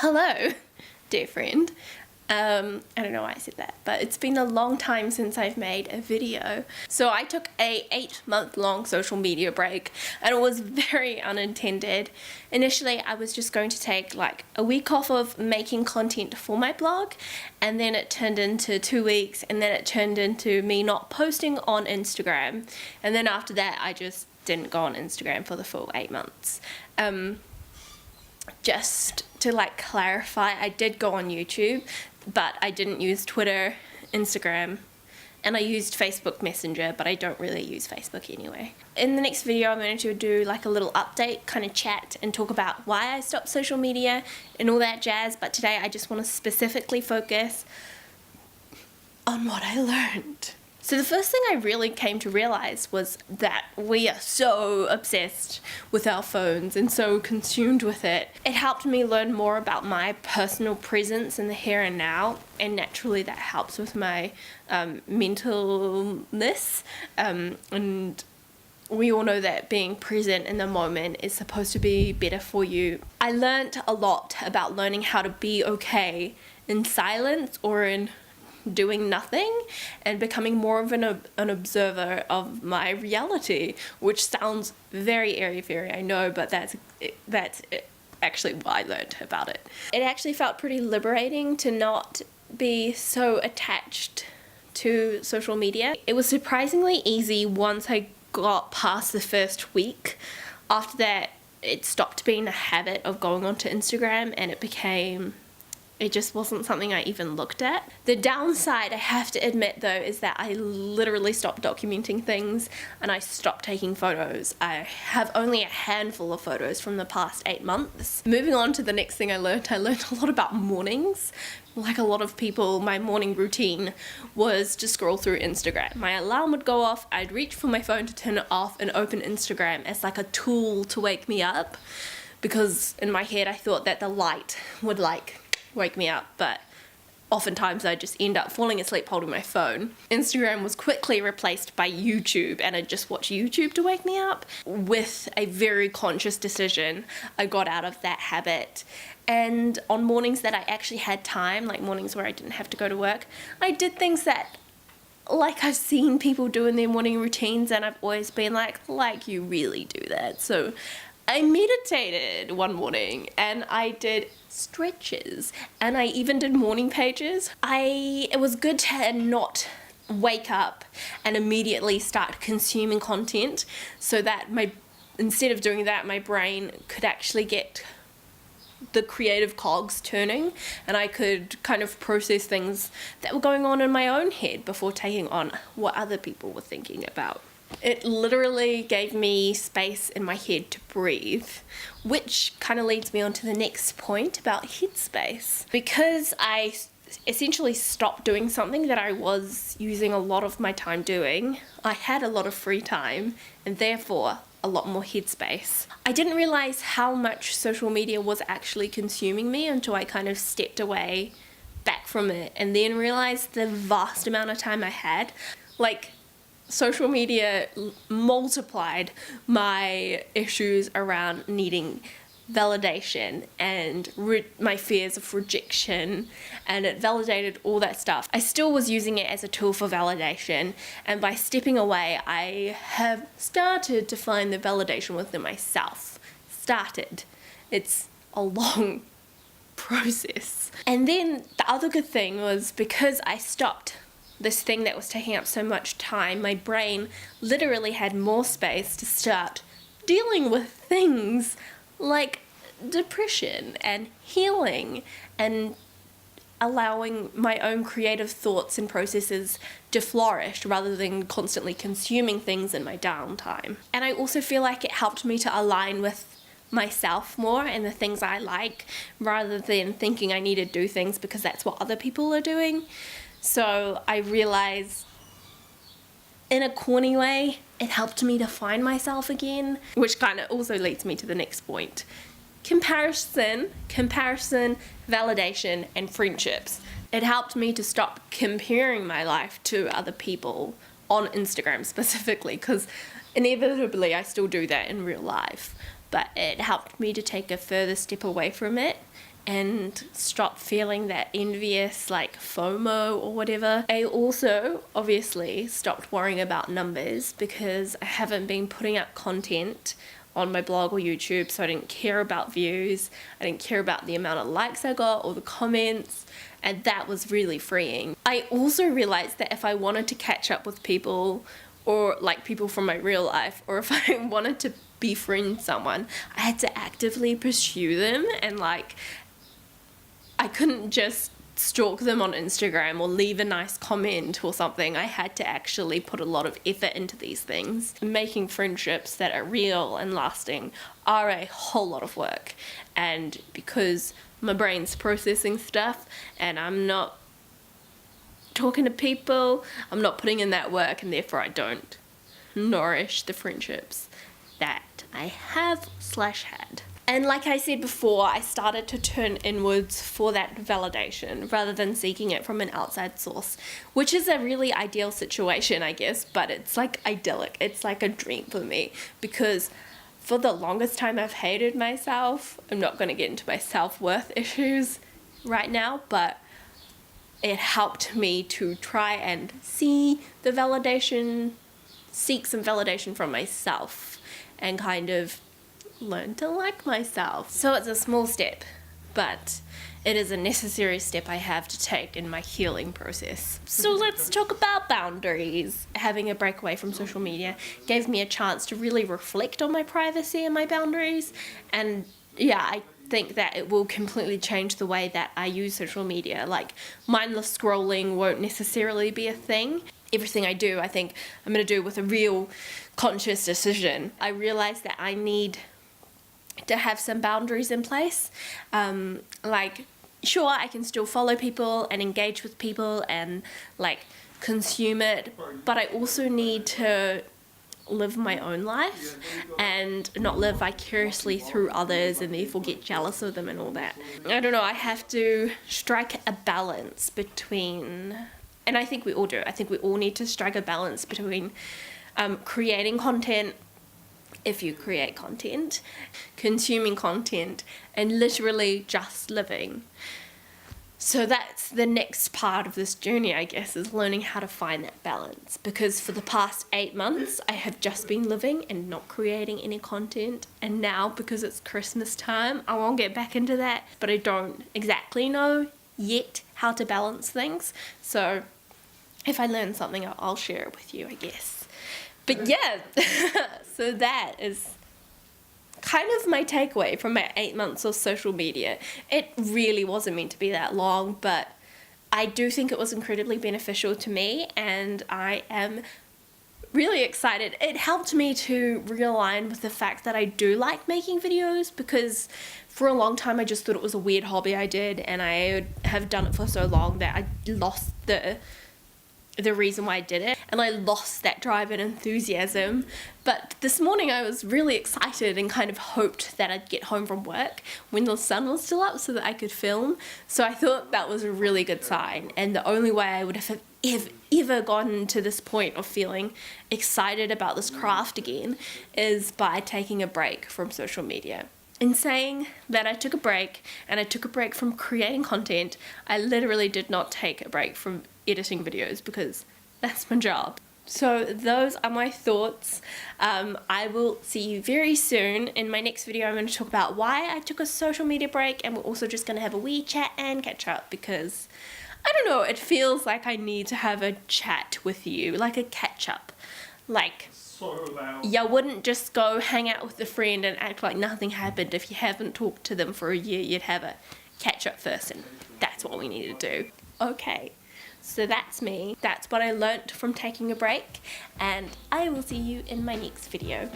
Hello, dear friend. I don't know why I said that, but it's been a long time since I've made a video. So I took a 8-month-long social media break, and it was very unintended. Initially, I was just going to take like a week off of making content for my blog, and then it turned into 2 weeks, and then it turned into me not posting on Instagram. And then after that, I just didn't go on Instagram for the full 8 months. Just to like clarify, I did go on YouTube, but I didn't use Twitter, Instagram, and I used Facebook Messenger, but I don't really use Facebook anyway. In the next video, I'm going to do like a little update, kind of chat and talk about why I stopped social media and all that jazz, but today I just want to specifically focus on what I learned. So the first thing I really came to realize was that we are so obsessed with our phones and so consumed with it. It helped me learn more about my personal presence in the here and now, and naturally that helps with my mentalness. And we all know that being present in the moment is supposed to be better for you. I learned a lot about learning how to be okay in silence or in doing nothing, and becoming more of an observer of my reality, which sounds very airy-fairy, I know, but that's actually what I learned about it. It actually felt pretty liberating to not be so attached to social media. It was surprisingly easy once I got past the first week. After that, it stopped being a habit of going onto Instagram, and it just wasn't something I even looked at. The downside, I have to admit though, is that I literally stopped documenting things and I stopped taking photos. I have only a handful of photos from the past 8 months. Moving on to the next thing I learned a lot about mornings. Like a lot of people, my morning routine was to scroll through Instagram. My alarm would go off, I'd reach for my phone to turn it off and open Instagram as like a tool to wake me up, because in my head I thought that the light would like wake me up, but oftentimes I just end up falling asleep holding my phone. Instagram was quickly replaced by YouTube, and I'd just watch YouTube to wake me up. With a very conscious decision, I got out of that habit, and on mornings that I actually had time, like mornings where I didn't have to go to work, I did things that like I've seen people do in their morning routines, and I've always been like you really do that. So I meditated one morning and I did stretches, and I even did morning pages. It was good to not wake up and immediately start consuming content, so that instead of doing that, my brain could actually get the creative cogs turning, and I could kind of process things that were going on in my own head before taking on what other people were thinking about. It literally gave me space in my head to breathe, which kind of leads me on to the next point about headspace. Because I essentially stopped doing something that I was using a lot of my time doing, I had a lot of free time and therefore a lot more headspace. I didn't realize how much social media was actually consuming me until I kind of stepped away back from it, and then realized the vast amount of time I had. Like, social media multiplied my issues around needing validation and my fears of rejection, and it validated all that stuff. I still was using it as a tool for validation, and by stepping away, I have started to find the validation within myself. It's a long process. And then the other good thing was, because I stopped this thing that was taking up so much time, my brain literally had more space to start dealing with things like depression and healing, and allowing my own creative thoughts and processes to flourish rather than constantly consuming things in my downtime. And I also feel like it helped me to align with myself more and the things I like, rather than thinking I need to do things because that's what other people are doing. So I realized, in a corny way, it helped me to find myself again, which kind of also leads me to the next point. Comparison, validation, and friendships. It helped me to stop comparing my life to other people on Instagram specifically, because inevitably I still do that in real life. But it helped me to take a further step away from it and stop feeling that envious like FOMO or whatever. I also obviously stopped worrying about numbers because I haven't been putting out content on my blog or YouTube, so I didn't care about views, I didn't care about the amount of likes I got or the comments, and that was really freeing. I also realized that if I wanted to catch up with people, or like people from my real life, or if I wanted to befriend someone, I had to actively pursue them, and like I couldn't just stalk them on Instagram or leave a nice comment or something. I had to actually put a lot of effort into these things. Making friendships that are real and lasting are a whole lot of work, and because my brain's processing stuff and I'm not talking to people, I'm not putting in that work, and therefore I don't nourish the friendships that I have/had. And like I said before, I started to turn inwards for that validation rather than seeking it from an outside source, which is a really ideal situation, I guess, but it's like idyllic. It's like a dream for me because for the longest time I've hated myself. I'm not going to get into my self-worth issues right now, but it helped me to try and seek some validation from myself and kind of learn to like myself. So it's a small step, but it is a necessary step I have to take in my healing process. So let's talk about boundaries. Having a break away from social media gave me a chance to really reflect on my privacy and my boundaries, and yeah, I think that it will completely change the way that I use social media. Like, mindless scrolling won't necessarily be a thing. Everything I do, I think I'm going to do with a real conscious decision. I realize that I need to have some boundaries in place. Like, sure, I can still follow people and engage with people and like consume it, but I also need to live my own life and not live vicariously through others and therefore get jealous of them and all that. I don't know, I have to strike a balance between, and I think we all do, I think we all need to strike a balance between creating content, if you create content, consuming content, and literally just living. So that's the next part of this journey, I guess, is learning how to find that balance. Because for the past 8 months, I have just been living and not creating any content. And now, because it's Christmas time, I won't get back into that. But I don't exactly know yet how to balance things. So if I learn something, I'll share it with you, I guess. But yeah, so that is kind of my takeaway from my 8 months of social media. It really wasn't meant to be that long, but I do think it was incredibly beneficial to me, and I am really excited. It helped me to realign with the fact that I do like making videos, because for a long time I just thought it was a weird hobby I did, and I have done it for so long that I lost the reason why I did it, and I lost that drive and enthusiasm. But this morning I was really excited and kind of hoped that I'd get home from work when the sun was still up so that I could film. So I thought that was a really good sign, and the only way I would have ever gotten to this point of feeling excited about this craft again is by taking a break from social media. In saying that I took a break, and I took a break from creating content, I literally did not take a break from editing videos because that's my job. So those are my thoughts. I will see you very soon. In my next video, I'm going to talk about why I took a social media break, and we're also just going to have a wee chat and catch up because, I don't know, it feels like I need to have a chat with you, like a catch up. Like, so loud. You wouldn't just go hang out with a friend and act like nothing happened. If you haven't talked to them for a year, you'd have a catch up first, and that's what we need to do. Okay, so that's me. That's what I learnt from taking a break, and I will see you in my next video.